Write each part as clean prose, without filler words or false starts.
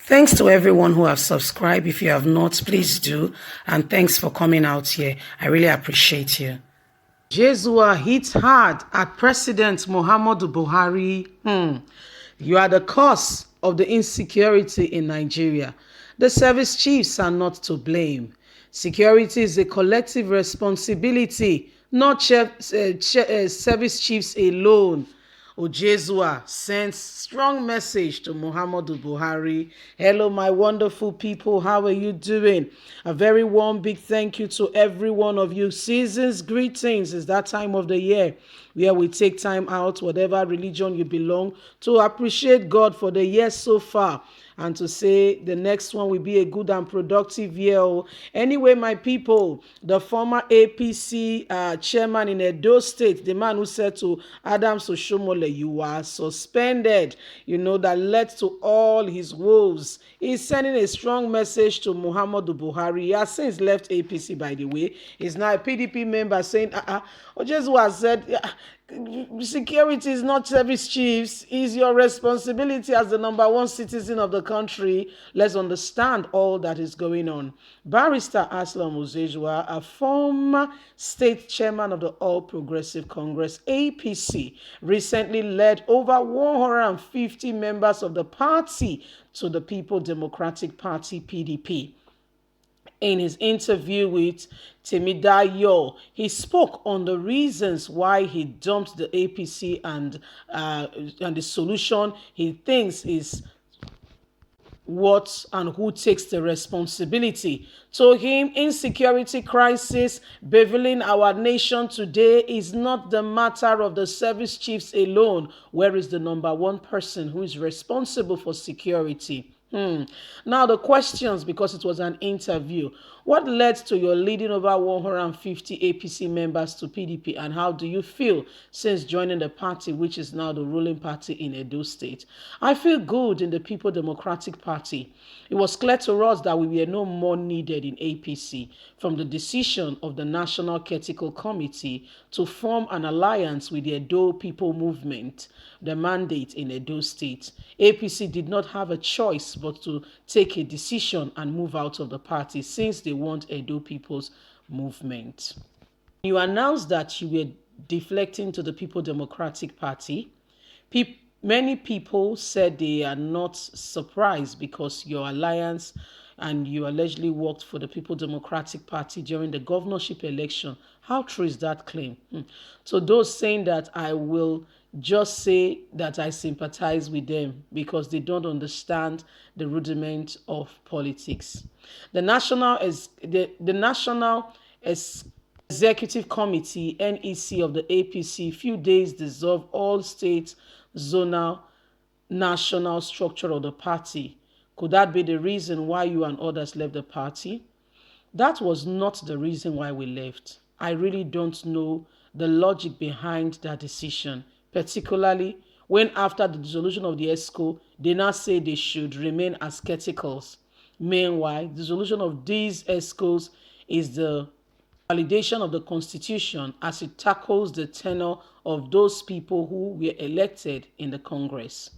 Thanks to everyone who have subscribed. If you have not, please do. And thanks for coming out here. I really appreciate you. Ojezua hits hard at President Muhammadu Buhari. You are the cause of the insecurity in Nigeria. The service chiefs are not to blame. Security is a collective responsibility, not service chiefs alone. Ojezua sends strong message to Muhammadu Buhari. Hello, my wonderful people. How are you doing? A very warm, big thank you to every one of you. Season's greetings. It's that time of the year where we take time out, whatever religion you belong, to appreciate God for the year so far and to say the next one will be a good and productive year. Anyway, my people, the former APC chairman in Edo State, the man who said to Adams Oshomole, you are suspended, that led to all his woes. He's sending a strong message to Muhammadu Buhari. He has since left APC, by the way. He's now a PDP member saying, Ojezua said, security is not service chiefs. It's your responsibility as the number one citizen of the country. Let's understand all that is going on. Barrister Aslam Ojezua, a former state chairman of the All Progressive Congress, APC, recently led over 150 members of the party to the People Democratic Party, PDP. In his interview with Temidayo, he spoke on the reasons why he dumped the APC and the solution he thinks is what and who takes the responsibility. To him, insecurity crisis beveling our nation today is not the matter of the service chiefs alone. Where is the number one person who is responsible for security? Now the questions, because it was an interview. What led to your leading over 150 APC members to PDP, and how do you feel since joining the party, which is now the ruling party in Edo State? I feel good in the People Democratic Party. It was clear to us that we were no more needed in APC from the decision of the National Critical Committee to form an alliance with the Edo People Movement, the mandate in Edo State. APC did not have a choice but to take a decision and move out of the party since they want Edo People's Movement. You announced that you were deflecting to the People Democratic Party. Many people said they are not surprised because your alliance and you allegedly worked for the People Democratic Party during the governorship election. How true is that claim? So those saying that, I will just say that I sympathize with them because they don't understand the rudiment of politics. The National Executive Committee, NEC, of the APC, few days dissolved all state, zonal, national structure of the party. Could that be the reason why you and others left the party? That was not the reason why we left. I really don't know the logic behind that decision, particularly when after the dissolution of the ESCO, they now say they should remain as catechols. Meanwhile, the dissolution of these ESCOs is the validation of the Constitution as it tackles the tenure of those people who were elected in the Congress.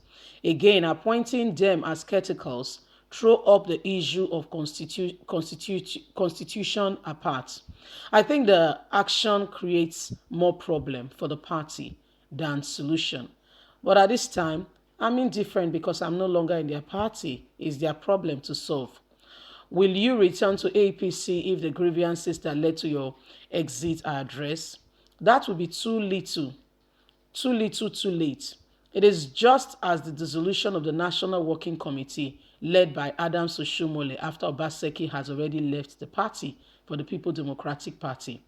Again, appointing them as catechols throw up the issue of constitution apart. I think the action creates more problem for the party than solution. But at this time, I'm indifferent because I'm no longer in their party. It's their problem to solve. Will you return to APC if the grievances that led to your exit are addressed? That will be too little, too late. It is just as the dissolution of the National Working Committee led by Adams Oshomole after Obaseki has already left the party for the People Democratic Party.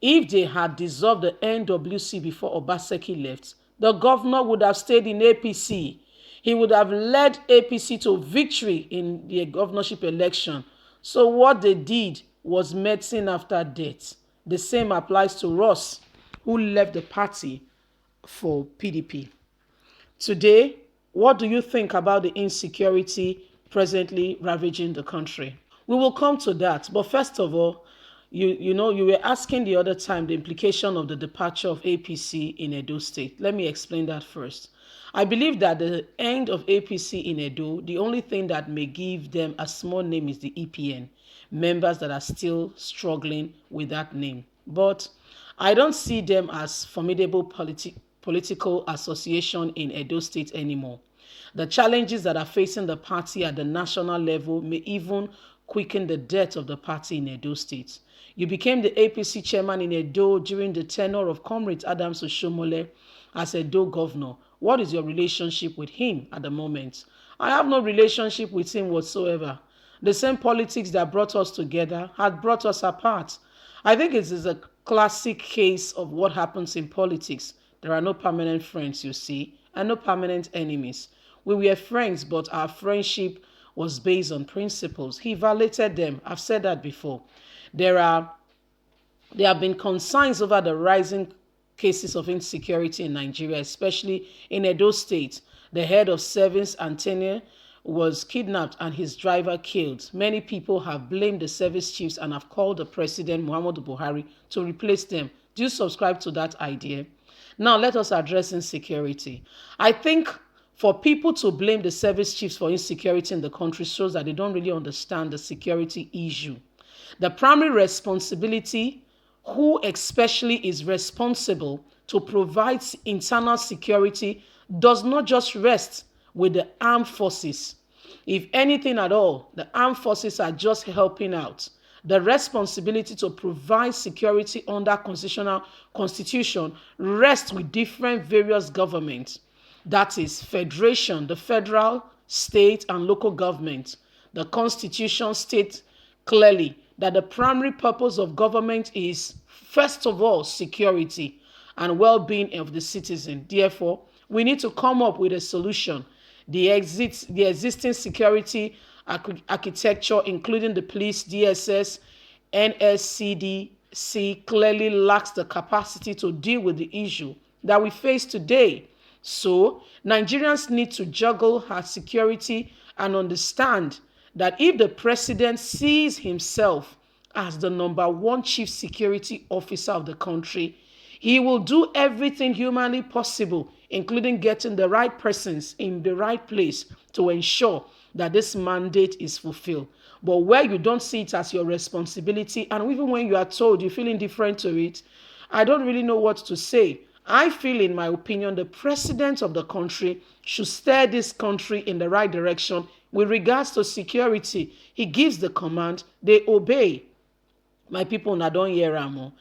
If they had dissolved the NWC before Obaseki left, the governor would have stayed in APC. He would have led APC to victory in the governorship election. So what they did was medicine after death. The same applies to Ross, who left the party for PDP. Today, what do you think about the insecurity presently ravaging the country? We will come to that. But first of all, You were asking the other time the implication of the departure of APC in Edo State. Let me explain that first. I believe that the end of APC in Edo, the only thing that may give them a small name is the EPN, members that are still struggling with that name. But I don't see them as formidable political association in Edo State anymore. The challenges that are facing the party at the national level may even quicken the death of the party in Edo State. You became the APC chairman in Edo during the tenure of Comrade Adams Oshomole as Edo governor. What is your relationship with him at the moment? I have no relationship with him whatsoever. The same politics that brought us together had brought us apart. I think it is a classic case of what happens in politics. There are no permanent friends, you see, and no permanent enemies. We were friends, but our friendship was based on principles. He violated them. I've said that before. There have been concerns over the rising cases of insecurity in Nigeria, especially in Edo State. The head of service Antene was kidnapped and his driver killed. Many people have blamed the service chiefs and have called the president, Muhammadu Buhari, to replace them. Do you subscribe to that idea? Now, let us address insecurity. I think for people to blame the service chiefs for insecurity in the country shows that they don't really understand the security issue. The primary responsibility, who especially is responsible to provide internal security, does not just rest with the armed forces. If anything at all, the armed forces are just helping out. The responsibility to provide security under constitution rests with different various governments. That is federation, the federal, state, and local government. The constitution states clearly that the primary purpose of government is, first of all, security and well-being of the citizen. Therefore, we need to come up with a solution. The existing security architecture, including the police, DSS, NSCDC, clearly lacks the capacity to deal with the issue that we face today. So, Nigerians need to juggle her security and understand that if the president sees himself as the number one chief security officer of the country, he will do everything humanly possible, including getting the right persons in the right place to ensure that this mandate is fulfilled. But where you don't see it as your responsibility, and even when you are told you feel indifferent to it, I don't really know what to say. I feel, in my opinion, the president of the country should steer this country in the right direction with regards to security. He gives the command, they obey. My people, now don't hear Ramo.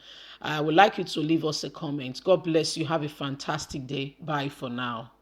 I would like you to leave us a comment. God bless you. Have a fantastic day. Bye for now.